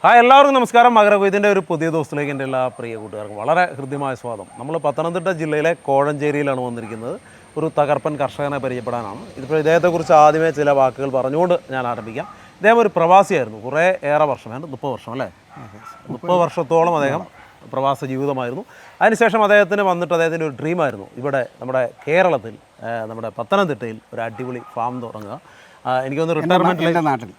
Hi എല്ലാവർക്കും നമസ്കാരം. മകരകൊയ്ത്തിൻ്റെ ഒരു പുതിയ ദിവസത്തിലേക്ക് എൻ്റെ എല്ലാ പ്രിയ കൂട്ടുകാർക്കും വളരെ ഹൃദ്യമായ സ്വാഗതം. നമ്മൾ പത്തനംതിട്ട ജില്ലയിലെ കോഴഞ്ചേരിയിലാണ് വന്നിരിക്കുന്നത്. ഒരു തകർപ്പൻ കർഷകനെ പരിചയപ്പെടാനാണ്. ഇതിപ്പോൾ ഇദ്ദേഹത്തെക്കുറിച്ച് ആദ്യമേ ചില വാക്കുകൾ പറഞ്ഞുകൊണ്ട് ഞാൻ ആരംഭിക്കാം. ഇദ്ദേഹം ഒരു പ്രവാസിയായിരുന്നു, കുറേ വർഷം, 30 വർഷം അല്ലേ, 30 വർഷത്തോളം അദ്ദേഹം പ്രവാസ ജീവിതമായിരുന്നു. അതിനുശേഷം അദ്ദേഹത്തിന് വന്നിട്ട് അദ്ദേഹത്തിൻ്റെ ഒരു ഡ്രീമായിരുന്നു ഇവിടെ നമ്മുടെ കേരളത്തിൽ, നമ്മുടെ പത്തനംതിട്ടയിൽ ഒരു അടിപൊളി ഫാം തുടങ്ങുക. എനിക്കൊന്ന് റിട്ടയർമെൻറ്റ് നാട്ടിൽ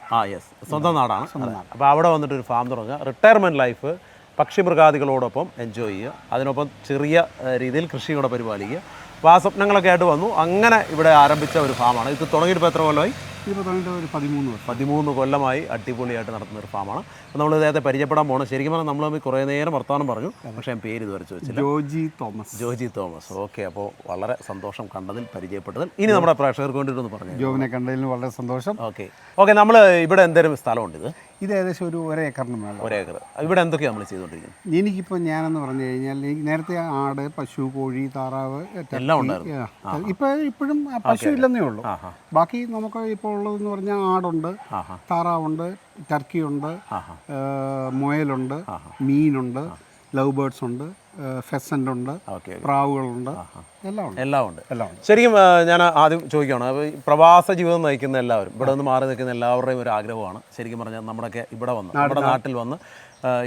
സ്വന്തം നാടാണ്. അപ്പോൾ അവിടെ വന്നിട്ടൊരു ഫാം തുടങ്ങുക, റിട്ടയർമെൻറ്റ് ലൈഫ് പക്ഷിമൃഗാദികളോടൊപ്പം എൻജോയ് ചെയ്യുക, അതിനൊപ്പം ചെറിയ രീതിയിൽ കൃഷി കൂടെ പരിപാലിക്കുക. അപ്പോൾ ആ സ്വപ്നങ്ങളൊക്കെ ആയിട്ട് വന്നു. അങ്ങനെ ഇവിടെ ആരംഭിച്ച ഒരു ഫാമാണ്. ഇത് തുടങ്ങിയിട്ട് ഇപ്പോൾ എത്ര കൊല്ലമായി? ഇപ്പോൾ തുടങ്ങിയിട്ട് ഒരു 13 കൊല്ലമായി അടിപൊളിയായിട്ട് നടത്തുന്ന ഒരു ഫാമാണ്. അപ്പോൾ നമ്മൾ ഇദ്ദേഹത്തെ പരിചയപ്പെടാൻ പോകണം. ശരിക്കും പറഞ്ഞാൽ നമ്മൾ തമ്മിൽ കുറേ നേരം വർത്തമാനം പറഞ്ഞു, പക്ഷേ ഞാൻ പേര് ഇതുവരെ ചോദിച്ചില്ല. ജോജി തോമസ്. ഓക്കെ, അപ്പോൾ വളരെ സന്തോഷം കണ്ടതിൽ, പരിചയപ്പെട്ടതിൽ. ഇനി നമ്മുടെ പ്രേക്ഷകർക്ക് വേണ്ടിയിട്ടൊന്ന് പറഞ്ഞു. ജോബിനെ കണ്ടതിൽ വളരെ സന്തോഷം. ഓക്കെ, നമ്മൾ ഇവിടെ എന്തെങ്കിലും സ്ഥലമുണ്ട്? ഇത് ഏകദേശം ഒരു ഒരേക്കറിന് മേലെ. ഒരേക്കർ. ഇവിടെ എന്തൊക്കെയാണ് നമ്മൾ ചെയ്തുകൊണ്ടിരിക്കുന്നത്? എനിക്കിപ്പോൾ ഞാനെന്ന് പറഞ്ഞു കഴിഞ്ഞാൽ നേരത്തെ ആട്, പശു, കോഴി, താറാവ് എല്ലാം ഉണ്ടായിരുന്നു. ഇപ്പോഴും പശു ഇല്ലെന്നേ ഉള്ളൂ. ബാക്കി നമുക്ക് ഇപ്പോൾ ഉള്ളതെന്ന് പറഞ്ഞാൽ ആടുണ്ട്, താറാവുണ്ട്, ടർക്കിയുണ്ട്, മുയലുണ്ട്, മീനുണ്ട്, ലവ് ബേർഡ്സ് ഉണ്ട്, ഫെസൻ്റ് ഉണ്ട്, പ്രാവുകളുണ്ട്, എല്ലാം ഉണ്ട്. ശരിക്കും ഞാൻ ആദ്യം ചോദിക്കുകയാണ്, അപ്പോൾ പ്രവാസ ജീവിതം നയിക്കുന്ന എല്ലാവരും, ഇവിടെ നിന്ന് മാറി നിൽക്കുന്ന എല്ലാവരുടെയും ഒരു ആഗ്രഹമാണ് ശരിക്കും പറഞ്ഞാൽ നമ്മുടെയൊക്കെ ഇവിടെ വന്ന്, നമ്മുടെ നാട്ടിൽ വന്ന്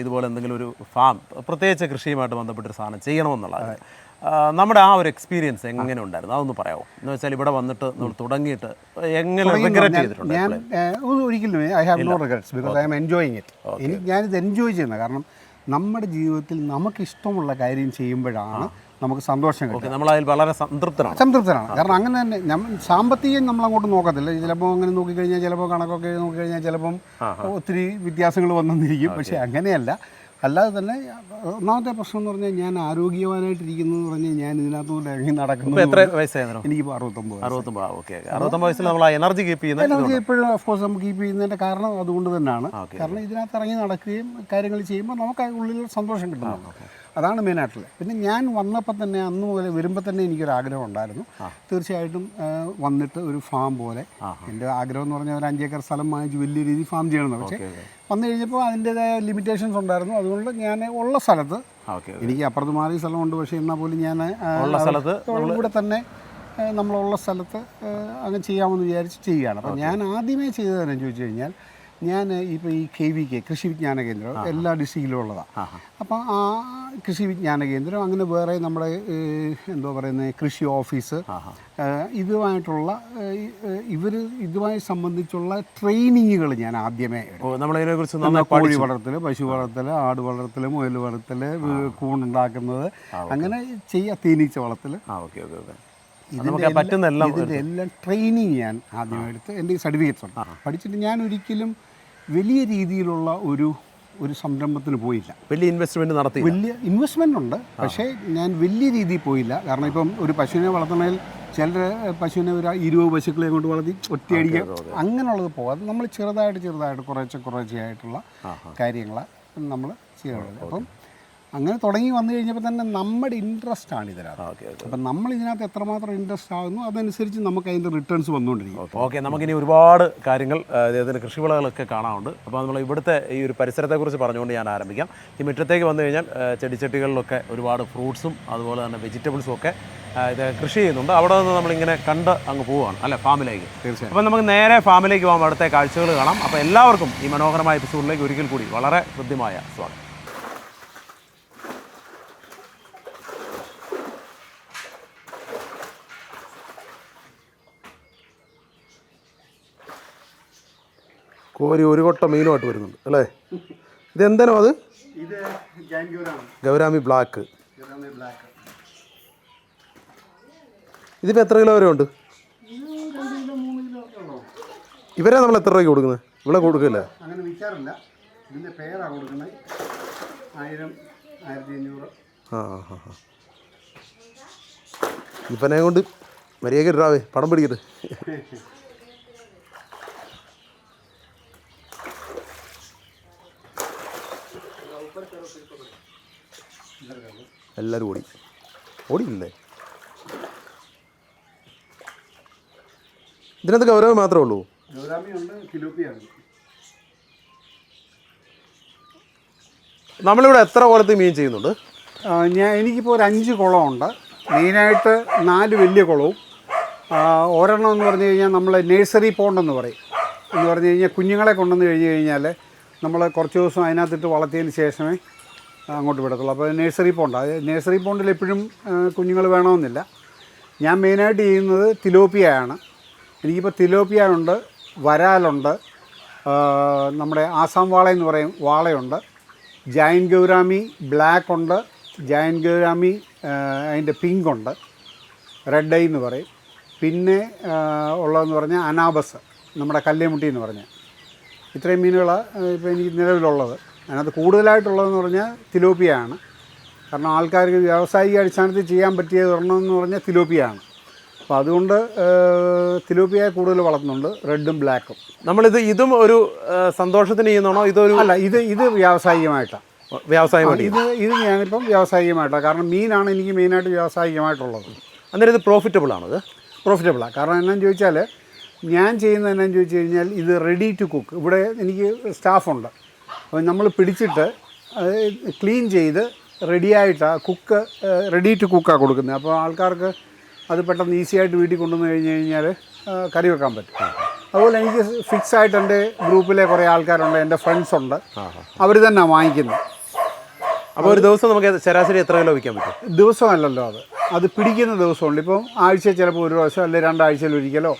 ഇതുപോലെ എന്തെങ്കിലും ഒരു ഫാം, പ്രത്യേകിച്ച് കൃഷിയുമായിട്ട് ബന്ധപ്പെട്ടൊരു സാധനം ചെയ്യണമെന്നുള്ളത്. നമ്മുടെ ആ ഒരു എക്സ്പീരിയൻസ് എങ്ങനെ ഉണ്ടായിരുന്നു, അതൊന്ന് പറയാമോ? എന്ന് വെച്ചാൽ ഇവിടെ വന്നിട്ട് നമ്മൾ തുടങ്ങിയിട്ട് എങ്ങനെ റിഗ്രറ്റ് ചെയ്തിട്ടുണ്ട്? ഞാൻ ഒരിക്കലും I have no regrets because I am enjoying it. ഞാനിത് എൻജോയ് ചെയ്യുന്നത് കാരണം നമ്മുടെ ജീവിതത്തിൽ നമുക്കിഷ്ടമുള്ള കാര്യം ചെയ്യുമ്പോഴാണ് നമുക്ക് സന്തോഷം കിട്ടും. നമ്മളതിൽ വളരെ സംതൃപ്തരാണ്. കാരണം അങ്ങനെ തന്നെ സാമ്പത്തികം നമ്മളങ്ങോട്ട് നോക്കത്തില്ല. ചിലപ്പോൾ അങ്ങനെ നോക്കിക്കഴിഞ്ഞാൽ, ചിലപ്പോൾ കണക്കൊക്കെ നോക്കിക്കഴിഞ്ഞാൽ ചിലപ്പം ഒത്തിരി വ്യത്യാസങ്ങൾ വന്നിരിക്കും. പക്ഷേ അങ്ങനെയല്ല. അല്ലാതെ തന്നെ ഒന്നാമത്തെ പ്രശ്നം എന്ന് പറഞ്ഞാൽ ഞാൻ ആരോഗ്യവാനായിട്ടിരിക്കുന്നതെന്ന് പറഞ്ഞാൽ ഞാൻ ഇതിനകത്തുകൂടെ ഇറങ്ങി നടക്കുന്നു. എത്ര വയസ്സായിരുന്നു? എനിക്കിപ്പോൾ 69. ഓക്കെ, 60 വയസ്സിൽ നമ്മൾ എനർജി കീപ്പ് ചെയ്യുന്നത്, എനർജി എപ്പോഴും ഓഫ്കോഴ്സ് നമുക്ക് കീപ്പ് ചെയ്യുന്നതിൻ്റെ കാരണം അതുകൊണ്ട് തന്നെയാണ്. കാരണം ഇതിനകത്ത് ഇറങ്ങി നടക്കുകയും കാര്യങ്ങൾ ചെയ്യുമ്പോൾ നമുക്ക് ഉള്ളിൽ സന്തോഷം കിട്ടുന്നുണ്ട്. അതാണ് മെയിനായിട്ടുള്ളത്. പിന്നെ ഞാൻ വന്നപ്പോൾ തന്നെ, അന്ന് മുതൽ വരുമ്പോൾ തന്നെ എനിക്കൊരാഗ്രഹം ഉണ്ടായിരുന്നു. തീർച്ചയായിട്ടും വന്നിട്ട് ഒരു ഫാം പോലെ, എൻ്റെ ആഗ്രഹം എന്ന് പറഞ്ഞാൽ ഒരു 5 ഏക്കർ സ്ഥലം വാങ്ങിച്ച് വലിയ രീതിയിൽ ഫാം ചെയ്യണമെന്ന്. പക്ഷേ വന്നു കഴിഞ്ഞപ്പോൾ അതിൻ്റേതായ ലിമിറ്റേഷൻസ് ഉണ്ടായിരുന്നു. അതുകൊണ്ട് ഞാൻ ഉള്ള സ്ഥലത്ത്, എനിക്ക് അപ്പുറത്ത് മാറിയ സ്ഥലമുണ്ട്, പക്ഷേ എന്നാൽ പോലും ഞാൻ ഇവിടെ തന്നെ നമ്മളുള്ള സ്ഥലത്ത് അങ്ങ് ചെയ്യാമെന്ന് വിചാരിച്ച് ചെയ്യുകയാണ്. അപ്പോൾ ഞാൻ ആദ്യമേ ചെയ്തതെന്ന് ചോദിച്ചു കഴിഞ്ഞാൽ, ഞാൻ ഇപ്പോൾ ഈ KVK കൃഷി വിജ്ഞാന കേന്ദ്രം എല്ലാ ഡിസ്ട്രിക്റ്റിലും ഉള്ളതാണ്. അപ്പോൾ ആ കൃഷി വിജ്ഞാന കേന്ദ്രം, അങ്ങനെ വേറെ നമ്മുടെ എന്തോ പറയുന്നത് കൃഷി ഓഫീസ്, ഇതുമായിട്ടുള്ള ഇതുമായി സംബന്ധിച്ചുള്ള ട്രെയിനിങ്ങുകൾ ഞാൻ ആദ്യമേ എടുക്കും. കോഴി വളർത്തൽ, പശു വളർത്തൽ, ആട് വളർത്തൽ, മുയൽ വളർത്തൽ, കൂണുണ്ടാക്കുന്നത്, അങ്ങനെ തേനീച്ച വളർത്തൽ, ഇതിൻ്റെ എല്ലാം ട്രെയിനിങ് ഞാൻ ആദ്യം എടുത്ത് എൻ്റെ സർട്ടിഫിക്കറ്റ്സ് ഉണ്ട്. പഠിച്ചിട്ട് ഞാൻ ഒരിക്കലും വലിയ രീതിയിലുള്ള ഒരു സംരംഭത്തിന് പോയില്ല. വലിയ ഇൻവെസ്റ്റ്മെൻ്റ് ഉണ്ട്, പക്ഷേ ഞാൻ വലിയ രീതിയിൽ പോയില്ല. കാരണം ഇപ്പം ഒരു പശുവിനെ വളർത്തണമെങ്കിൽ ചിലർ പശുവിനെ ഒരു 20 പശുക്കളെ കൊണ്ട് വളർത്തി ഒറ്റയടിക്കുക, അങ്ങനെയുള്ളത് പോകാതെ നമ്മൾ ചെറുതായിട്ട് കുറേശ്ശെയായിട്ടുള്ള കാര്യങ്ങളാണ് നമ്മൾ ചെയ്യാറുള്ളത്. അപ്പം അങ്ങനെ തുടങ്ങി വന്നു കഴിഞ്ഞപ്പോൾ തന്നെ നമ്മുടെ ഇൻട്രസ്റ്റ് ആണ് ഇതിനകത്ത്. അപ്പം നമ്മൾ ഇതിനകത്ത് എത്രമാത്രം ഇൻട്രസ്റ്റ് ആകുന്നു അതനുസരിച്ച് നമുക്ക് അതിൻ്റെ റിട്ടേൺസ് വന്നുകൊണ്ടിരിക്കും. ഓക്കെ, നമുക്കിനി ഒരുപാട് കാര്യങ്ങൾ ഇതിൻ്റെ കൃഷിവിളകളൊക്കെ കാണാറുണ്ട്. അപ്പോൾ നമ്മൾ ഇവിടുത്തെ ഈ ഒരു പരിസരത്തെക്കുറിച്ച് പറഞ്ഞുകൊണ്ട് ഞാൻ ആരംഭിക്കാം. ഈ മുറ്റത്തേക്ക് വന്നു കഴിഞ്ഞാൽ ചെടിച്ചട്ടികളിലൊക്കെ ഒരുപാട് ഫ്രൂട്ട്സും അതുപോലെ തന്നെ വെജിറ്റബിൾസും ഒക്കെ ഇത് കൃഷി ചെയ്യുന്നുണ്ട്. അവിടെ നിന്ന് നമ്മളിങ്ങനെ കണ്ട് അങ്ങ് പോവുകയാണ് അല്ലേ ഫാമിലേക്ക്. തീർച്ചയായും. അപ്പോൾ നമുക്ക് നേരെ ഫാമിലേക്ക് പോകാം, അവിടുത്തെ കാഴ്ചകൾ കാണാം. അപ്പോൾ എല്ലാവർക്കും ഈ മനോഹരമായ എപ്പിസോഡിലേക്ക് ഒരിക്കൽ കൂടി വളരെ ഹൃദ്യമായ സ്വാഗതം. കോരി ഒരു കൊട്ട മീനുമായിട്ട് വരുന്നുണ്ട് അല്ലേ? ഇതെന്താണോ അത്? Gourami black. ഇതിപ്പോൾ എത്ര കിലോ വരെ ഉണ്ട്? ഇവരെ നമ്മൾ എത്ര രൂപയ്ക്ക് കൊടുക്കുന്നത്? ഇവിടെ കൊടുക്കില്ല, അങ്ങനെ വിൽക്കാറില്ല. ഇതിൻ്റെ പേരാണ് കൊടുക്കുന്നത്. 1000, 1500. ഇപ്പനെ കൊണ്ട് മര്യാദ ഇടാവേ, പടം പിടിക്കട്ടെ. എല്ലാവരും ഓടിയില്ലേ? ഇതിനകത്ത് ഗൗരവം മാത്രമേ ഉള്ളൂ? ഗൗരാമിയുണ്ട്, ഫിലോപ്പിയാണ്. നമ്മളിവിടെ എത്ര കുളത്തിൽ മീൻ ചെയ്യുന്നുണ്ട്? എനിക്കിപ്പോൾ ഒരു 5 കുളമുണ്ട്. മെയിനായിട്ട് 4 വലിയ കുളവും ഒരെണ്ണം എന്ന് പറഞ്ഞു കഴിഞ്ഞാൽ നമ്മൾ നേഴ്സറി പോണ്ടെന്ന് പറയും. എന്ന് പറഞ്ഞു കഴിഞ്ഞാൽ കുഞ്ഞുങ്ങളെ കൊണ്ടുവന്ന് കഴിഞ്ഞ് കഴിഞ്ഞാൽ നമ്മൾ കുറച്ച് ദിവസം അതിനകത്തിട്ട് വളർത്തിയതിന് ശേഷമേ അങ്ങോട്ട് വിടത്തുള്ളൂ. അപ്പോൾ നേഴ്സറി പോണ്ട്, അത് നേഴ്സറി പോണ്ടിൽ എപ്പോഴും കുഞ്ഞുങ്ങൾ വേണമെന്നില്ല. ഞാൻ മെയിനായിട്ട് ചെയ്യുന്നത് തിലോപ്പിയയാണ്. എനിക്കിപ്പോൾ തിലോപ്പിയ ഉണ്ട്, വരാലുണ്ട്, നമ്മുടെ ആസാം വാള എന്ന് പറയും വാളയുണ്ട്, ജയൻ ഗൗരാമി ബ്ലാക്ക് ഉണ്ട്, ജയൻ ഗൗരാമി അതിൻ്റെ പിങ്ക് ഉണ്ട്, റെഡ് ഐ എന്ന് പറയും. പിന്നെ ഉള്ളതെന്ന് പറഞ്ഞാൽ അനാബസ്, നമ്മുടെ കല്ലേമുട്ടി എന്ന് പറഞ്ഞാൽ. ഇത്രയും മീനുകളാണ് ഇപ്പോൾ എനിക്ക് നിലവിലുള്ളത്. അതിനകത്ത് കൂടുതലായിട്ടുള്ളതെന്ന് പറഞ്ഞാൽ തിലോപ്പിയാണ്. കാരണം ആൾക്കാർക്ക് വ്യാവസായിക അടിസ്ഥാനത്തിൽ ചെയ്യാൻ പറ്റിയത് ഒരെണ്ണമെന്ന് പറഞ്ഞാൽ തിലോപ്പിയാണ്. അപ്പോൾ അതുകൊണ്ട് തിലോപ്പിയ കൂടുതൽ വളർത്തുന്നുണ്ട്, റെഡും ബ്ലാക്കും. ഇതും ഒരു സന്തോഷത്തിന് ചെയ്യുന്നതാണോ? ഇതൊരു അല്ല, ഇത് വ്യാവസായികമായിട്ടാണ്. വ്യവസായമായിട്ട് ഇത് ഞാനിപ്പം വ്യാവസായികമായിട്ടാണ്. കാരണം മീനാണ് എനിക്ക് മെയിനായിട്ട് വ്യാവസായികമായിട്ടുള്ളത്. അന്നേരം ഇത് പ്രോഫിറ്റബിൾ ആണത്? പ്രോഫിറ്റബിളാണ്. കാരണം എന്നാന്ന് ചോദിച്ചാൽ ഞാൻ ചെയ്യുന്നത് എന്നാന്ന് ചോദിച്ചു കഴിഞ്ഞാൽ ഇത് റെഡി ടു കുക്ക്. ഇവിടെ എനിക്ക് സ്റ്റാഫുണ്ട്. അപ്പോൾ നമ്മൾ പിടിച്ചിട്ട് ക്ലീൻ ചെയ്ത് റെഡിയായിട്ട് കുക്ക് റെഡി ടു കുക്കാണ് കൊടുക്കുന്നത്. അപ്പോൾ ആൾക്കാർക്ക് അത് പെട്ടെന്ന് ഈസിയായിട്ട് വീട്ടിൽ കൊണ്ടുവന്ന് കഴിഞ്ഞ് കഴിഞ്ഞാൽ കറി വെക്കാൻ പറ്റും. അതുപോലെ എനിക്ക് ഫിക്സ് ആയിട്ട് എൻ്റെ ഗ്രൂപ്പിലെ കുറേ ആൾക്കാരുണ്ട്, എൻ്റെ ഫ്രണ്ട്സ് ഉണ്ട്, അവർ തന്നെ വാങ്ങിക്കുന്നത്. അപ്പോൾ ഒരു ദിവസം നമുക്ക് ശരാശരി എത്ര കിലോ വിൽക്കാൻ പറ്റും? ദിവസമല്ലല്ലോ, അത് പിടിക്കുന്ന ദിവസമുണ്ട്. ഇപ്പം ആഴ്ച ചിലപ്പോൾ ഒരു പ്രാവശ്യം അല്ലെങ്കിൽ 2 ആഴ്ചയിൽ ഒരിക്കലോ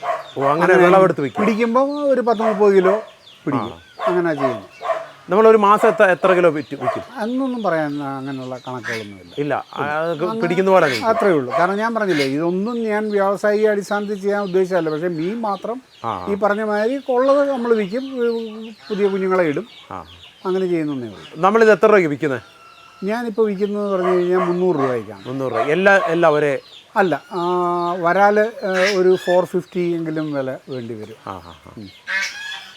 അങ്ങനെ വിളവെടുത്ത് വിൽക്കും. പിടിക്കുമ്പോൾ ഒരു 10-30 കിലോ പിടിക്കും. അങ്ങനെ ചെയ്യുന്നു. നമ്മളൊരു മാസം എത്ര കിലോ വിൽക്കും? എന്നൊന്നും പറയാൻ അങ്ങനെയുള്ള കണക്കുകളൊന്നുമില്ല. ഇല്ല, പിടിക്കുന്ന പോലെ അത്രയേ ഉള്ളൂ. കാരണം ഞാൻ പറഞ്ഞില്ലേ, ഇതൊന്നും ഞാൻ വ്യാവസായിക അടിസ്ഥാനത്തിൽ ചെയ്യാൻ ഉദ്ദേശിച്ചതല്ല. പക്ഷേ മീൻ മാത്രം ഈ പറഞ്ഞ മാതിരി ഉള്ളത് നമ്മൾ വിൽക്കും, പുതിയ കുഞ്ഞുങ്ങളെ ഇടും, അങ്ങനെ ചെയ്യുന്നേ ഉള്ളൂ. നമ്മളിത് എത്ര രൂപയ്ക്ക് വിൽക്കുന്നത്? ഞാനിപ്പോൾ വിൽക്കുന്നത് പറഞ്ഞു കഴിഞ്ഞാൽ 300 രൂപയ്ക്കാണ്. 300 രൂപ എല്ലാ ഒരേ? അല്ല, വരാൽ ഒരു 450 എങ്കിലും വില വേണ്ടി വരും.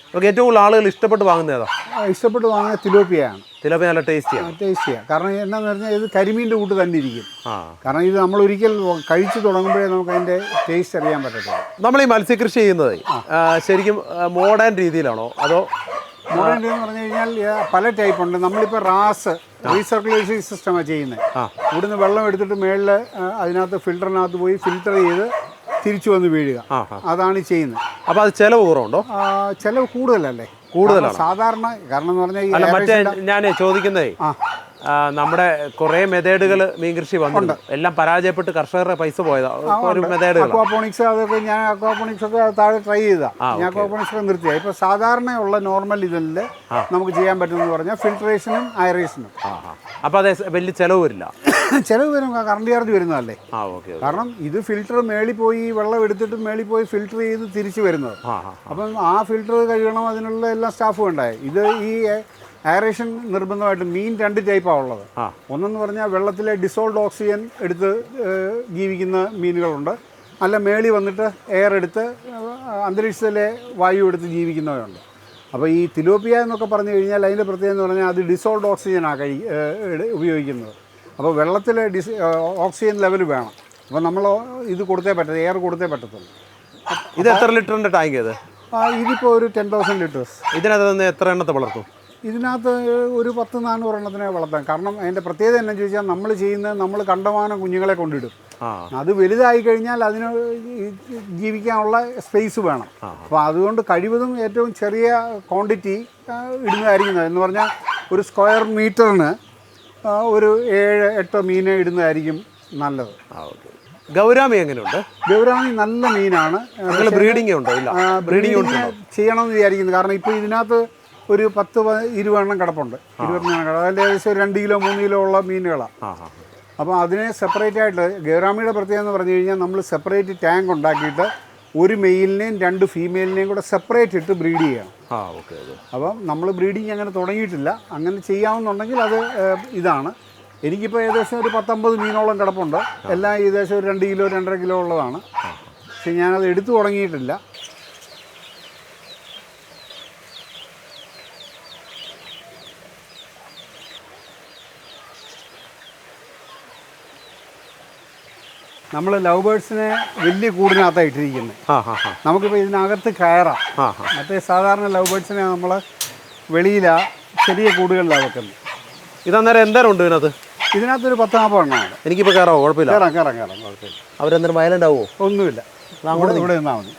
നമുക്ക് ഏറ്റവും കൂടുതൽ ആളുകൾ ഇഷ്ടപ്പെട്ട് വാങ്ങുന്നത് ഏതാ? ഇഷ്ടപ്പെട്ട് വാങ്ങുന്നത് തിലോപ്പിയാണ്. തിലോപ്പിയ നല്ല ടേസ്റ്റിയാണ്. കാരണം എന്നാന്ന് പറഞ്ഞാൽ ഇത് കരിമീൻ്റെ കൂട്ട് തന്നെ ഇരിക്കും. കാരണം ഇത് നമ്മൾ ഒരിക്കൽ കഴിച്ചു തുടങ്ങുമ്പോഴേ നമുക്ക് അതിൻ്റെ ടേസ്റ്റ് അറിയാൻ പറ്റത്തുള്ളൂ. നമ്മൾ ഈ മത്സ്യകൃഷി ചെയ്യുന്നത് ശരിക്കും മോഡേൺ രീതിയിലാണോ അതോ? മോഡേൺ രീതി എന്ന് പറഞ്ഞു കഴിഞ്ഞാൽ പല ടൈപ്പ് ഉണ്ട്. നമ്മളിപ്പോൾ റീസർക്കുലേഷൻ സിസ്റ്റമാണ് ചെയ്യുന്നത്. ഇവിടുന്ന് വെള്ളം എടുത്തിട്ട് മേളിൽ അതിനകത്ത് ഫിൽറ്ററിനകത്ത് പോയി ഫിൽറ്റർ ചെയ്ത് തിരിച്ചു വന്ന് വീഴുക, അതാണ് ചെയ്യുന്നത്. അപ്പോൾ അത് ചിലവ് കുറവുണ്ടോ? ചിലവ് കൂടുതലല്ലേ? കൂടുതലാണ് സാധാരണ. കാരണം എന്ന് പറഞ്ഞാൽ മറ്റേ ഞാൻ ചോദിക്കുന്നതേ, നമ്മുടെ കുറേ മെത്തേഡുകൾ മീൻ കൃഷി വന്നിട്ടുണ്ട്, എല്ലാം പരാജയപ്പെട്ട് കർഷകരുടെ പൈസ പോയതാ. ഒരു മെത്തേഡുകൾ അക്വാപോണിക്സ്, അതൊക്കെ ഞാൻ അക്വാപോണിക്സ് ഒക്കെ താഴെ ട്രൈ ചെയ്താ. ഞാൻ അക്വാപോണിക്സ് ഒക്കെ നിർത്തിയാ. ഇപ്പൊ സാധാരണയുള്ള നോർമൽ ഇതിൽ നമുക്ക് ചെയ്യാൻ പറ്റുമെന്ന് പറഞ്ഞാൽ ഫിൽട്രേഷനും അയറേഷനും. അപ്പോൾ അതെ, വലിയ ചിലവ് വരില്ല. ചിലവ് വരും, കറണ്ട് ചാർജ് വരുന്നതല്ലേ. കാരണം ഇത് ഫിൽറ്റർ മേളിൽ പോയി വെള്ളം എടുത്തിട്ട് മേളിൽ പോയി ഫിൽറ്റർ ചെയ്ത് തിരിച്ചു വരുന്നത്. അപ്പം ആ ഫിൽറ്റർ കഴുകണം, അതിനുള്ള എല്ലാ സ്റ്റാഫും ഉണ്ടായി. ഇത് ഈ എയറേഷൻ നിർബന്ധമായിട്ടും മീൻ 2 ടൈപ്പാണ് ഉള്ളത്. ഒന്നെന്ന് പറഞ്ഞാൽ വെള്ളത്തിലെ ഡിസോൾഡ് ഓക്സിജൻ എടുത്ത് ജീവിക്കുന്ന മീനുകളുണ്ട്, അല്ല മേളി വന്നിട്ട് എയർ എടുത്ത് അന്തരീക്ഷത്തിലെ വായു എടുത്ത് ജീവിക്കുന്നവരുണ്ട്. അപ്പോൾ ഈ തിലോപ്പിയ എന്നൊക്കെ പറഞ്ഞു കഴിഞ്ഞാൽ അതിൻ്റെ പ്രത്യേകത എന്ന് പറഞ്ഞാൽ അത് ഡിസോൾഡ് ഓക്സിജനാണ് ഉപയോഗിക്കുന്നത്. അപ്പോൾ വെള്ളത്തിലെ ഓക്സിജൻ ലെവൽ വേണം. അപ്പോൾ നമ്മൾ ഇത് കൊടുത്തേ പറ്റത്തുള്ളൂ, എയർ കൊടുത്തേ പറ്റത്തുള്ളൂ. ഇത് എത്ര ലിറ്ററിൻ്റെ ടാങ്ക്? ഇതിപ്പോൾ ഒരു 10,000 ലിറ്റേഴ്സ്. ഇതിനകത്ത് എത്ര എണ്ണത്തെ വളർത്തും? ഇതിനകത്ത് ഒരു 100-400 എണ്ണത്തിനെ വളർത്താം. കാരണം അതിൻ്റെ പ്രത്യേകത എന്താണെന്ന് ചോദിച്ചാൽ നമ്മൾ ചെയ്യുന്നത് നമ്മൾ കണ്ടമാനം കുഞ്ഞുങ്ങളെ കൊണ്ടിടും. അത് വലുതായി കഴിഞ്ഞാൽ അതിന് ജീവിക്കാനുള്ള സ്പേസ് വേണം. അപ്പോൾ അതുകൊണ്ട് കഴിവതും ഏറ്റവും ചെറിയ ക്വാണ്ടിറ്റി ഇടുന്നതായിരിക്കുന്നത്. എന്ന് പറഞ്ഞാൽ ഒരു സ്ക്വയർ മീറ്ററിന് ഒരു 7-8 മീൻ ഇടുന്നതായിരിക്കും നല്ലത്. ഗൗരാമി എങ്ങനെയുണ്ട്? ഗൗരാമി നല്ല മീനാണ്. ബ്രീഡിംഗ് ഉണ്ടോ? ഇല്ല, ബ്രീഡിംഗ് ചെയ്യണമെന്ന് വിചാരിക്കുന്നത്. കാരണം ഇപ്പോൾ ഇതിനകത്ത് ഒരു 10-20 എണ്ണം കിടപ്പുണ്ട്. 20 എണ്ണം കിടപ്പ്. അതിൽ ഏകദേശം 2 കിലോ 3 കിലോ ഉള്ള മീനുകളാണ്. അപ്പോൾ അതിനെ സെപ്പറേറ്റ് ആയിട്ട് ഗൗരാമിയുടെ പ്രത്യേകത എന്ന് പറഞ്ഞു കഴിഞ്ഞാൽ നമ്മൾ സെപ്പറേറ്റ് ടാങ്ക് ഉണ്ടാക്കിയിട്ട് ഒരു മെയിലിനെയും 2 ഫീമെയിലിനെയും കൂടെ സെപ്പറേറ്റ് ഇട്ട് ബ്രീഡ് ചെയ്യണം. അപ്പം നമ്മൾ ബ്രീഡിങ് അങ്ങനെ തുടങ്ങിയിട്ടില്ല. അങ്ങനെ ചെയ്യാമെന്നുണ്ടെങ്കിൽ അത് ഇതാണ്. എനിക്കിപ്പോൾ ഏകദേശം ഒരു 10-50 മീനോളം കിടപ്പുണ്ട്. എല്ലാം ഏകദേശം ഒരു 2 കിലോ 2.5 കിലോ ഉള്ളതാണ്. പക്ഷെ ഞാനത് എടുത്തു തുടങ്ങിയിട്ടില്ല. നമ്മൾ ലവ് ബേർഡ്സിനെ വലിയ കൂടിനകത്താണ് ഇട്ടിരിക്കുന്നത്. നമുക്കിപ്പോൾ ഇതിനകത്ത് കയറാം. മറ്റേ സാധാരണ ലവ് ബേർഡ്സിനെ നമ്മൾ വെളിയിലാണ് ചെറിയ കൂടുകളിലാണ് വെക്കുന്നത്. ഇതന്നേരം എന്തേരം ഉണ്ട് ഇതിനകത്ത്? ഇതിനകത്തൊരു 10-40 എണ്ണമാണ്. എനിക്കിപ്പോൾ കയറാമോ? കുഴപ്പമില്ല. കയറാം കുഴപ്പമില്ല. അവരെന്തേരം വയലൻ്റ് ആവുമോ? ഒന്നുമില്ല, ഇവിടെ നിന്നാൽ മതി.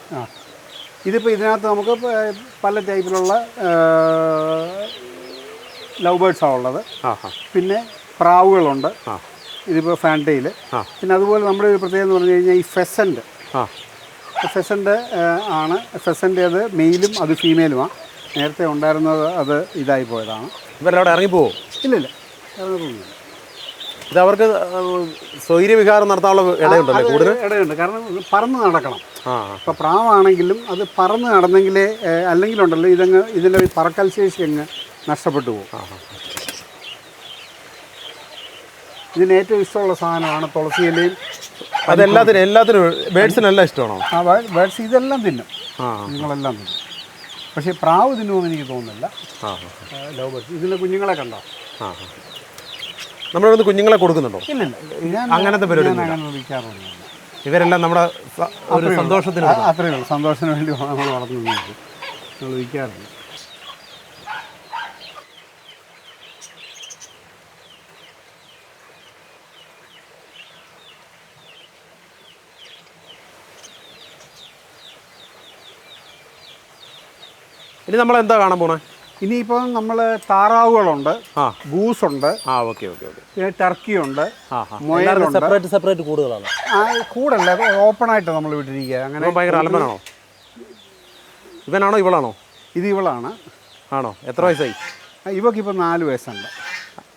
ഇതിപ്പോൾ ഇതിനകത്ത് നമുക്ക് പല ടൈപ്പിലുള്ള ലവ് ബേർഡ്സാണ് ഉള്ളത്. പിന്നെ പ്രാവുകളുണ്ട്. ഇതിപ്പോൾ ഫാൻറ്റെയിൽ. പിന്നെ അതുപോലെ നമ്മുടെ ഒരു പ്രത്യേകത എന്ന് പറഞ്ഞു കഴിഞ്ഞാൽ ഈ ഫെസൻറ്റ് ആണ്. ഫെസൻ്റ് അത് മെയിലും അത് ഫീമെയിലുമാണ്. നേരത്തെ ഉണ്ടായിരുന്നത് അത് ഇതായി പോയതാണ്. ഇവരവിടെ ഇറങ്ങിപ്പോവോ? ഇല്ല ഇറങ്ങിപ്പോകുന്നില്ല. ഇത് അവർക്ക് സ്വൈര്യവിഹാരം നടത്താനുള്ള ഇടയുണ്ടല്ലേ? കൂടുതൽ ഇടയുണ്ട്. കാരണം പറന്ന് നടക്കണം. ഇപ്പോൾ പ്രാവാണെങ്കിലും അത് പറന്ന് നടന്നെങ്കിലേ, അല്ലെങ്കിലുണ്ടല്ലോ ഇതിൻ്റെ പറക്കൽ ശേഷി അങ്ങ് നഷ്ടപ്പെട്ടു പോകും. ഇതിന് ഏറ്റവും ഇഷ്ടമുള്ള സാധനമാണ് തുളസി ഇലയും. എല്ലാത്തിനും ബേഡ്സിനെല്ലാം ഇഷ്ടമാണോ? ബേഡ്സ് ഇതെല്ലാം തിന്നും, നിങ്ങളെല്ലാം തിന്നും. പക്ഷേ പ്രാവ് തിന്നുമെന്ന് എനിക്ക് തോന്നുന്നില്ല. ലവ് ബേഡ്സ് ഇതിൻ്റെ കുഞ്ഞുങ്ങളെ കണ്ടോ? നമ്മളിവിടെ കുഞ്ഞുങ്ങളെ കൊടുക്കുന്നുണ്ടോ? ഇല്ലില്ല, അങ്ങനത്തെ പരിപാടി അങ്ങനെ വിൽക്കാറൊന്നുമില്ല. ഇവരെല്ലാം നമ്മുടെ ഒരു സന്തോഷത്തിന്, അത്രയേ ഉള്ളൂ. സന്തോഷത്തിന് വേണ്ടി നമ്മൾ വളർത്തുന്നത്, നമ്മൾ വിൽക്കാറില്ല. ഇനി നമ്മൾ എന്താ കാണാൻ പോണേ? ഇനിയിപ്പോൾ നമ്മൾ താറാവുകളുണ്ട്, ഗൂസുണ്ട്, പിന്നെ ടർക്കിയുണ്ട്, മുയലുണ്ട്. സെപ്പറേറ്റ് കൂടുകളാണ്. കൂടല്ല, ഓപ്പണായിട്ട് നമ്മൾ വിട്ടിരിക്കുക. അങ്ങനെ ഭയങ്കര അലമ്പനാണോ? ഇവനാണോ ഇവളാണോ? ഇത് ഇവളാണ്. ആണോ? എത്ര വയസ്സായി? ഇവക്കിപ്പോൾ 4 വയസ്സുണ്ട്.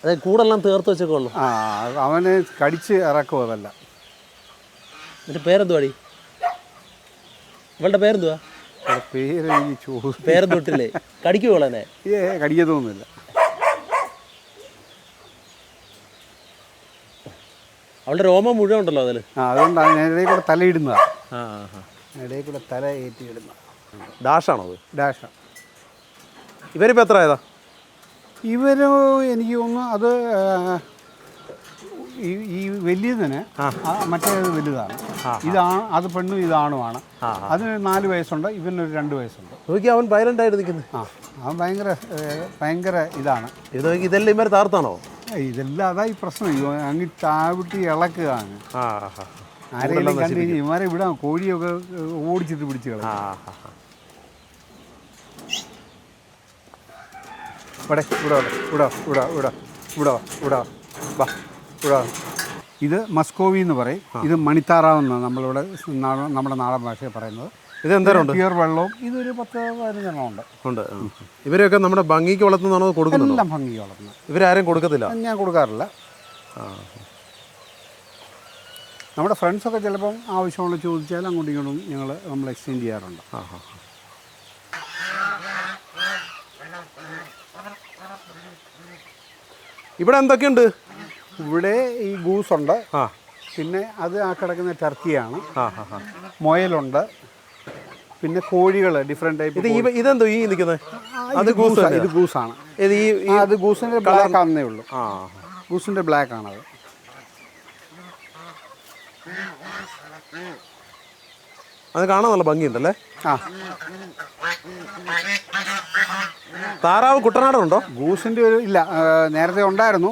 അതായത് കൂടെല്ലാം തീർത്ത് വെച്ചേക്കുള്ളൂ. അവന് കടിച്ച് ഇറക്കും അതല്ല. എന്നിട്ട് പേരെന്തുവാടി? ഇവളുടെ പേരെന്തുവാ? പേര് പേരെന്തൊട്ടില്ലേ? കടിക്കുവോളെ? കടിക്കത്തൊന്നുമില്ല. അവളുടെ രോമം മുഴുവൻ ഉണ്ടല്ലോ അതിൽ. അതുകൊണ്ടാണ് ഞാൻ ഇടയിൽ കൂടെ തലയിടുന്നതാണ്. ഇടയിൽ കൂടെ തല ഏറ്റിയിടുന്ന ഡാഷാണോ അത്? ഡാഷാണ്. ഇവരിപ്പോൾ എത്ര ആയതാ? ഇവര് എനിക്ക് തോന്നുന്നു അത് ഈ വലിയതിന് മറ്റേത് വലുതാണ്. അത് പെണ്ണും ഇതാണുമാണ്. അതിന് 4 വയസ്സുണ്ട്, ഇവനൊരു 2 വയസ്സുണ്ട്. അവൻ വയലൻ്റ് ആയിട്ട് നിൽക്കുന്നത്. അവൻ ഭയങ്കര ഇതാണ്. ഇതെല്ലാം ഇവർ താർത്താണോ? ഇതെല്ലാം അതാ ഈ പ്രശ്നം. അങ്ങ് ചാവിട്ടി ഇളക്കുകയാണ്. ആരെങ്കിലും കണ്ടു കഴിഞ്ഞാൽ ഇവരെ വിടാം, കോഴിയൊക്കെ ഓടിച്ചിട്ട് പിടിച്ച് കളയും. ഇത് മസ്കോവി എന്ന് പറയും. ഇത് മണിത്താറാവെന്ന് നമ്മളിവിടെ നമ്മുടെ നാടൻ ഭാഷയിൽ പറയുന്നത്. ഇത് എന്തോരം പ്യുവർ വെള്ളവും. ഇതൊരു 10-15 ഉണ്ട്. ഇവരൊക്കെ നമ്മുടെ ഭംഗിക്ക് വളർത്തുന്നതാണോ? കൊടുക്കുന്നത്? എല്ലാം ഭംഗിക്ക് വളർത്തുന്നത്. ഇവരാരും കൊടുക്കത്തില്ല? ഞാൻ കൊടുക്കാറില്ല. നമ്മുടെ ഫ്രണ്ട്സൊക്കെ ചിലപ്പം ആവശ്യമുള്ള ചോദിച്ചാൽ അങ്ങോട്ടും ഇങ്ങോട്ടും നമ്മൾ എക്സ്ചേഞ്ച് ചെയ്യാറുണ്ട്. ഇവിടെ എന്തൊക്കെയുണ്ട്? ഇവിടെ ഈ ഗൂസുണ്ട്, പിന്നെ അത് ആ കിടക്കുന്ന ടർക്കിയാണ്, മുയലുണ്ട്, പിന്നെ കോഴികൾ ഡിഫറെൻറ്റ് ടൈപ്പ്. ഇതെന്തോ ഈ നിൽക്കുന്നത്? ഇത് ഗൂസാണ്. അത് ഗൂസിൻ്റെ ബ്ലാക്ക് ആണെന്നേ ഉള്ളൂ. ഗൂസിൻ്റെ ബ്ലാക്ക് ആണത്. അത് കാണാൻ നല്ല ഭംഗിയുണ്ടല്ലേ? താറാവ് കുട്ടനാടുണ്ടോ? ഗൂസിൻ്റെ ഒരു ഇല്ല, നേരത്തെ ഉണ്ടായിരുന്നു.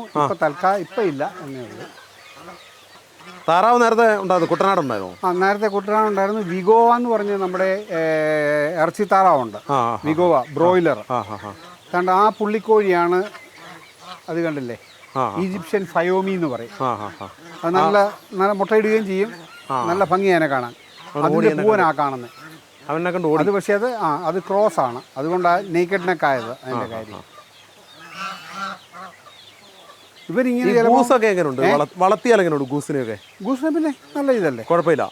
ഇപ്പം ഇല്ല എന്നേ ഉള്ളൂ. താറാവ് നേരത്തെ ഉണ്ടായിരുന്നു, കുട്ടനാടുണ്ടായിരുന്നു. നേരത്തെ കുട്ടനാടുണ്ടായിരുന്നു. വിഗോവ എന്ന് പറഞ്ഞ് നമ്മുടെ ഇറച്ചി താറാവുണ്ട്, വിഗോവ ബ്രോയിലർ. കണ്ട ആ പുള്ളിക്കോഴിയാണ് അത്, കണ്ടില്ലേ? ഈജിപ്ഷ്യൻ ഫയോമി എന്ന് പറയും. അത് നല്ല മുട്ടയിടുകയും ചെയ്യും. നല്ല ഭംഗിയാണ് കാണാൻ. അതിൻ്റെ പൂവനാ കാണുന്നത്. അത് പക്ഷേ അത് ക്രോസ് ആണ്. അതുകൊണ്ടാണ് നെയ്ക്കഡ് നെക്ക് ആയത്. അതിൻ്റെ കാര്യം ഇവരിങ്ങനെ വളർത്തിയാൽ എങ്ങനെയുണ്ട് ഗൂസിനെയൊക്കെ? ഗൂസിനെ പിന്നെ നല്ല ഇതല്ലേ, കുഴപ്പമില്ല.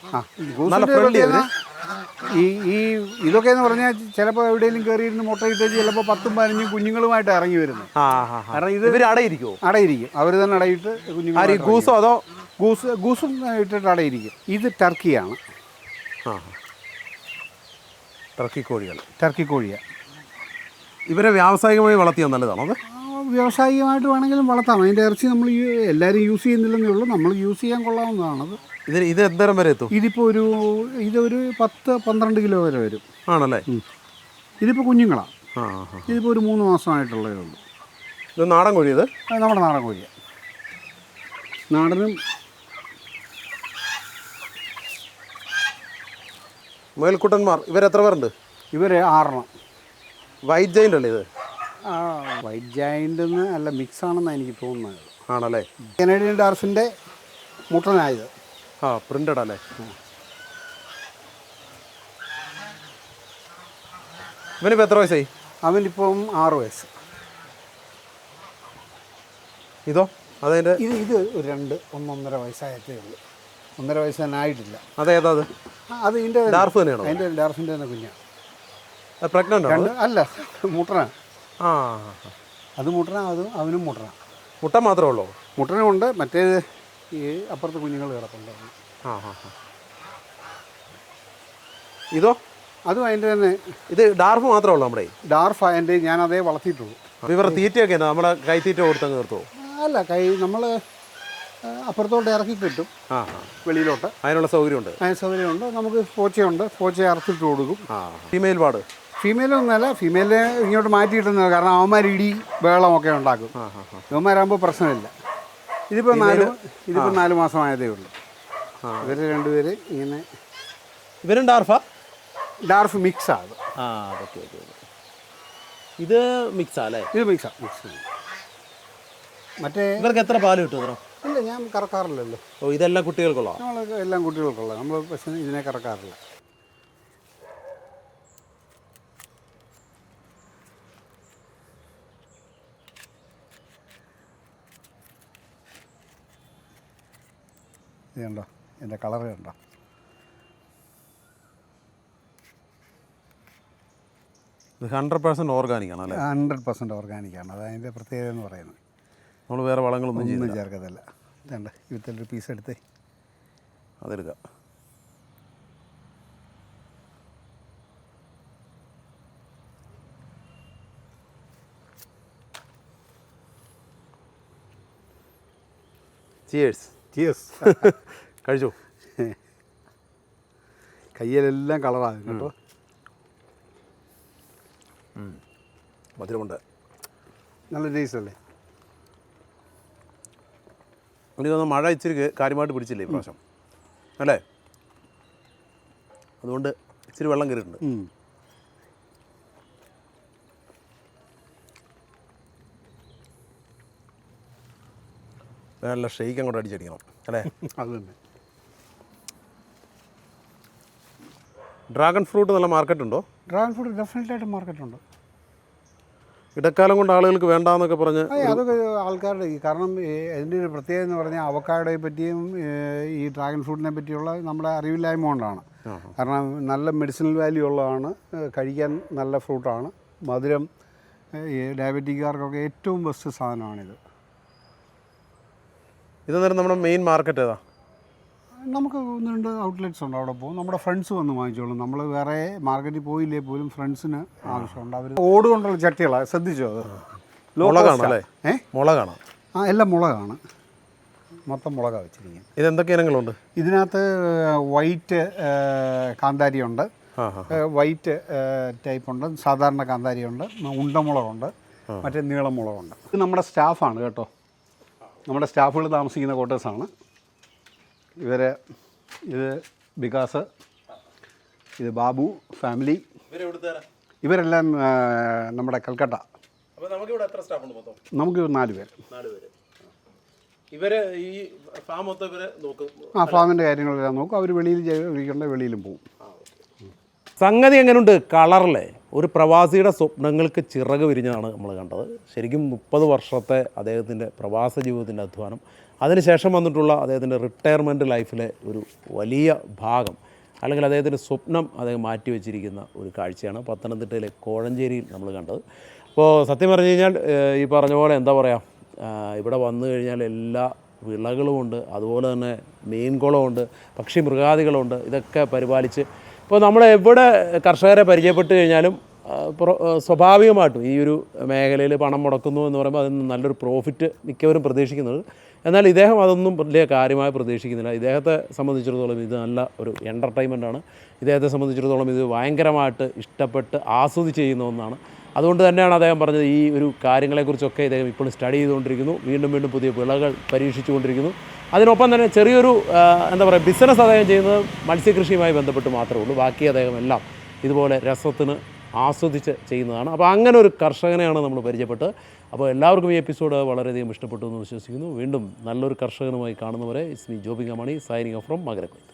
ഇതൊക്കെ എന്ന് പറഞ്ഞാൽ ചിലപ്പോൾ എവിടെയെങ്കിലും കയറിയിരുന്ന് മുട്ടയിട്ട് ചിലപ്പോൾ 10-15 കുഞ്ഞുങ്ങളുമായിട്ട് ഇറങ്ങി വരുന്നത്. കാരണം ഇത് അടയിരിക്കും. അവർ തന്നെ അടയിട്ട് കുഞ്ഞുങ്ങൾ. ഗൂസും ഇട്ടിട്ട് അടയിരിക്കും. ഇത് ടർക്കിയാണ്. ടർക്കി കോഴിയാണ്. ഇവരെ വ്യാവസായികമായി വളർത്തിയാൽ നല്ലതാണോ? അത് വ്യാവസായികമായിട്ട് വേണമെങ്കിലും വളർത്താം. അതിൻ്റെ ഇറച്ചി നമ്മൾ എല്ലാവരും യൂസ് ചെയ്യുന്നില്ലെന്നേ ഉള്ളൂ. നമ്മൾ യൂസ് ചെയ്യാൻ കൊള്ളാവുന്നതാണത്. ഇത് എന്തോരം വരെ എത്തും? ഇതിപ്പോൾ ഇതൊരു 10-12 കിലോ വരെ വരും. ആണല്ലേ? ഇതിപ്പോൾ കുഞ്ഞുങ്ങളാണ്. ഇതിപ്പോൾ ഒരു 3 മാസമായിട്ടുള്ളതേ ഉള്ളൂ. ഇത് നാടൻ കോഴി ഇത് അത് നമ്മുടെ നാടൻ കോഴിയാണ്. നാടനും മുയൽക്കുട്ടന്മാർ ഇവരെത്ര പേരുണ്ട്? ഇവർ 6 വൈറ്റ് ജൈൻ്റ് അല്ലേ ഇത്? വൈറ്റ് ജയൻ്റ് അല്ല, മിക്സ് ആണെന്നാണ് എനിക്ക് തോന്നുന്നത്. ആണല്ലേ? കനേഡിയൻ ഡാർഫിൻ്റെ മുട്ടനായത്. പ്രിൻ്റഡ് അല്ലേ? ഇവനിപ്പോൾ എത്ര വയസ്സായി? അവനിപ്പം 6 വയസ്സ്. ഇതോ അതതിൻ്റെ ഇത് ഒരു 1.5 വയസ്സായതേ ഉള്ളൂ. 1.5 വയസ്സ് തന്നെ ആയിട്ടില്ല. അതേതാ അത്? അത് ഇതിൻ്റെ ഡാർഫ് തന്നെയാണോ? അതിൻ്റെ ഡാർഫിൻ്റെ തന്നെ കുഞ്ഞാണ്. പ്രഗ്നൻ്റ് ആണോ? അല്ല, മുട്ടനാണ്. ആ, അത് മുട്ടനാണ്, അത് അവനും മുട്ടനാണ്. മുട്ട മാത്രമേ ഉള്ളൂ? മുട്ടനുമുണ്ട്, മറ്റേത് ഈ അപ്പുറത്ത് കുഞ്ഞുങ്ങൾ കിടപ്പുണ്ടായിരുന്നു. ഇതോ? അതും അതിൻ്റെ തന്നെ. ഇത് ഡാർഫ് മാത്രമേ ഉള്ളൂ നമ്മുടെ? ഡാർഫ് അതിൻ്റെ ഞാനതേ വളർത്തിയിട്ടുള്ളൂ. അപ്പോൾ ഇവരുടെ തീറ്റയൊക്കെ എന്നാ നമ്മളെ കൈത്തീറ്റ കൊടുത്തങ്ങ് നിർത്തുമോ? അല്ല, നമ്മൾ അപ്പുറത്തോട്ട് ഇറക്കി കിട്ടും വെളിയിലോട്ട്. അതിനുള്ള സൗകര്യമുണ്ട്? അതിന് സൗകര്യമുണ്ട്. നമുക്ക് പോച്ചയുണ്ട്, പോച്ചയെ അറുത്തിട്ട് കൊടുക്കും. ഫീമെയിൽ പാട്? ഫീമെയിലൊന്നുമല്ല, ഫീമെയിലെ ഇങ്ങോട്ട് മാറ്റിയിടുന്നത്. കാരണം അവന്മാർ ഇടി ബഹളമൊക്കെ ഉണ്ടാക്കും. ഇവന്മാരാകുമ്പോൾ പ്രശ്നമില്ല. ഇതിപ്പോൾ 4 മാസമായതേ ഉള്ളൂ. ഇവർ രണ്ടുപേര് ഇങ്ങനെ. ഇവരും ഡാർഫാ? ഡാർഫ് മിക്സാണ്. ഓക്കെ. ഇത് മിക്സാ അല്ലേ? ഇത് മിക്സ്. മറ്റേ ഇവർക്ക് എത്ര പാല് കിട്ടും? ഇല്ല, ഞാൻ കറക്കാറില്ലല്ലോ. ഇതെല്ലാം കുട്ടികൾക്കുള്ള? നമ്മൾ എല്ലാം കുട്ടികൾക്കുള്ള. നമ്മൾ പക്ഷേ ഇതിനെ കറക്കാറില്ല. ഇത് കണ്ടോ, എൻ്റെ കളർ കണ്ടോ? ഇത് 100% ഓർഗാനിക് ആണ് അല്ലേ? 100% ഓർഗാനിക്കാണ്. അത് അതിൻ്റെ പ്രത്യേകത എന്ന് പറയുന്നത്. നമ്മൾ വേറെ വളങ്ങളൊന്നും ചേർക്കത്തില്ല. ഇതുണ്ട്, ഇവിടുത്തെ പീസ് എടുത്തേ, അതെടുക്കാം. ചിയേഴ്സ്. കഴിച്ചു. കയ്യിലെല്ലാം കളറാകും കേട്ടോ. മധുരമുണ്ട്, നല്ല ടേസ്റ്റ് അല്ലേ? എനിക്ക് തോന്നുന്നു മഴ ഇച്ചിരി കാര്യമായിട്ട് പിടിച്ചില്ലേ ഈ പ്രാവശ്യം അല്ലേ? അതുകൊണ്ട് ഇച്ചിരി വെള്ളം കയറിയിട്ടുണ്ട്. നല്ല ഷെയ്ക്ക് അങ്ങോട്ട് അടിച്ചടിക്കണം അല്ലേ? അത് തന്നെ. ഡ്രാഗൺ ഫ്രൂട്ട് നല്ല മാർക്കറ്റ് ഉണ്ടോ? ഡ്രാഗൺ ഫ്രൂട്ട് ഡെഫിനറ്റായിട്ട് മാർക്കറ്റുണ്ട്. ഇടക്കാലം കൊണ്ട് ആളുകൾക്ക് വേണ്ടാന്നൊക്കെ പറഞ്ഞ് അതൊക്കെ ആൾക്കാരുടെ കാരണം അതിൻ്റെ ഒരു പ്രത്യേകത എന്ന് പറഞ്ഞാൽ അവക്കാഡോയെ പറ്റിയും ഈ ഡ്രാഗൺ ഫ്രൂട്ടിനെ പറ്റിയുള്ള നമ്മുടെ അറിവില്ലായ്മ കൊണ്ടാണ്. കാരണം നല്ല മെഡിസിനൽ വാല്യൂ ഉള്ളതാണ്, കഴിക്കാൻ നല്ല ഫ്രൂട്ടാണ്, മധുരം ഈ ഡയബറ്റിക്കാർക്കൊക്കെ ഏറ്റവും ബെസ്റ്റ് സാധനമാണിത്. ഇതെന്നേരം നമ്മുടെ മെയിൻ മാർക്കറ്റ് ഏതാ? നമുക്ക് 1-2 ഔട്ട്ലെറ്റ്സ് ഉണ്ട്, അവിടെ പോകും. നമ്മുടെ ഫ്രണ്ട്സ് വന്ന് വാങ്ങിച്ചോളും. നമ്മൾ വേറെ മാർക്കറ്റിൽ പോയില്ലേ പോലും ഫ്രണ്ട്സിന് ആവശ്യമുണ്ട്. അവർ ഓട് കൊണ്ടുള്ള ചട്ടികളാണ്, ശ്രദ്ധിച്ചോ? അത് മുളകാണല്ലേ? മുളകാണ്. എല്ലാം മുളകാണ്, മൊത്തം മുളകാണ് വെച്ചിരിക്കുന്നത്. ഇതെന്തൊക്കെ ഇനങ്ങളുണ്ട് ഇതിനകത്ത്? വൈറ്റ് കാന്താരിയുണ്ട്, വൈറ്റ് ടൈപ്പുണ്ട്, സാധാരണ കാന്താരിയുണ്ട്, ഉണ്ടമുളകുണ്ട്, മറ്റേ നീളമുളകുണ്ട്. ഇത് നമ്മുടെ സ്റ്റാഫാണ് കേട്ടോ. നമ്മുടെ സ്റ്റാഫുകൾ താമസിക്കുന്ന ക്വാർട്ടേഴ്സാണ്. ഇത് വികാസ്, ഇത് ബാബു ഫാമിലി. ഇവരെല്ലാം നമ്മുടെ കൽക്കട്ട. നമുക്ക് 4 പേര്. ഫാമിൻ്റെ കാര്യങ്ങളെല്ലാം നോക്കും. അവർ വെളിയിൽ ഇരിക്കേണ്ട വെളിയിലും പോകും. സംഗതി എങ്ങനെയുണ്ട്? കളറിലെ ഒരു പ്രവാസിയുടെ സ്വപ്നങ്ങൾക്ക് ചിറക് വിരിഞ്ഞതാണ് നമ്മൾ കണ്ടത്. ശരിക്കും 30 വർഷത്തെ അദ്ദേഹത്തിൻ്റെ പ്രവാസ ജീവിതത്തിൻ്റെ അധ്വാനം, അതിനുശേഷം വന്നിട്ടുള്ള അദ്ദേഹത്തിൻ്റെ റിട്ടയർമെൻറ്റ് ലൈഫിലെ ഒരു വലിയ ഭാഗം, അല്ലെങ്കിൽ അദ്ദേഹത്തിൻ്റെ സ്വപ്നം അദ്ദേഹം മാറ്റിവെച്ചിരിക്കുന്ന ഒരു കാഴ്ചയാണ് പത്തനംതിട്ടയിലെ കോഴഞ്ചേരിയിൽ നമ്മൾ കണ്ടത്. അപ്പോൾ സത്യം പറഞ്ഞു കഴിഞ്ഞാൽ ഈ പറഞ്ഞ പോലെ എന്താ പറയുക, ഇവിടെ വന്നു കഴിഞ്ഞാൽ എല്ലാ വിളകളുമുണ്ട്, അതുപോലെ തന്നെ മീൻകുളമുണ്ട്, പക്ഷി മൃഗാദികളുണ്ട്. ഇതൊക്കെ പരിപാലിച്ച് ഇപ്പോൾ നമ്മൾ എവിടെ കർഷകരെ പരിചയപ്പെട്ട് കഴിഞ്ഞാലും സ്വാഭാവികമായിട്ടും ഈ ഒരു മേഖലയിൽ പണം മുടക്കുന്നു എന്ന് പറയുമ്പോൾ അതിന് നല്ലൊരു പ്രോഫിറ്റ് മിക്കവരും പ്രതീക്ഷിക്കുന്നത്. എന്നാൽ ഇദ്ദേഹം അതൊന്നും വലിയ കാര്യമായി പ്രതീക്ഷിക്കുന്നില്ല. ഇദ്ദേഹത്തെ സംബന്ധിച്ചിടത്തോളം ഇത് നല്ല ഒരു എൻ്റർടൈൻമെൻറ്റാണ്. ഇദ്ദേഹത്തെ സംബന്ധിച്ചിടത്തോളം ഇത് ഭയങ്കരമായിട്ട് ഇഷ്ടപ്പെട്ട് ആസ്വദിച്ച് ചെയ്യുന്ന ഒന്നാണ്. അതുകൊണ്ട് തന്നെയാണ് അദ്ദേഹം പറഞ്ഞത് ഈ ഒരു കാര്യങ്ങളെക്കുറിച്ചൊക്കെ ഇദ്ദേഹം ഇപ്പോൾ സ്റ്റഡി ചെയ്തുകൊണ്ടിരിക്കുന്നു, വീണ്ടും വീണ്ടും പുതിയ വിളകൾ പരീക്ഷിച്ചുകൊണ്ടിരിക്കുന്നു. അതിനൊപ്പം തന്നെ ചെറിയൊരു എന്താ പറയുക ബിസിനസ് അദ്ദേഹം ചെയ്യുന്നത് മത്സ്യകൃഷിയുമായി ബന്ധപ്പെട്ട് മാത്രമേ ഉള്ളൂ. ബാക്കി അദ്ദേഹം എല്ലാം ഇതുപോലെ രസത്തിന് ആസ്വദിച്ച് ചെയ്യുന്നതാണ്. അപ്പോൾ അങ്ങനെ ഒരു കർഷകനെയാണ് നമ്മൾ പരിചയപ്പെട്ടത്. അപ്പോൾ എല്ലാവർക്കും ഈ എപ്പിസോഡ് വളരെയധികം ഇഷ്ടപ്പെട്ടു എന്ന് വിശ്വസിക്കുന്നു. വീണ്ടും നല്ലൊരു കർഷകനുമായി കാണുന്നവരെ ഇറ്റ്സ് മീ ജോബിംഗ് അമണി സൈനിങ് ഓഫ് ഫ്രം മകരക്കൊയ്ത്ത്.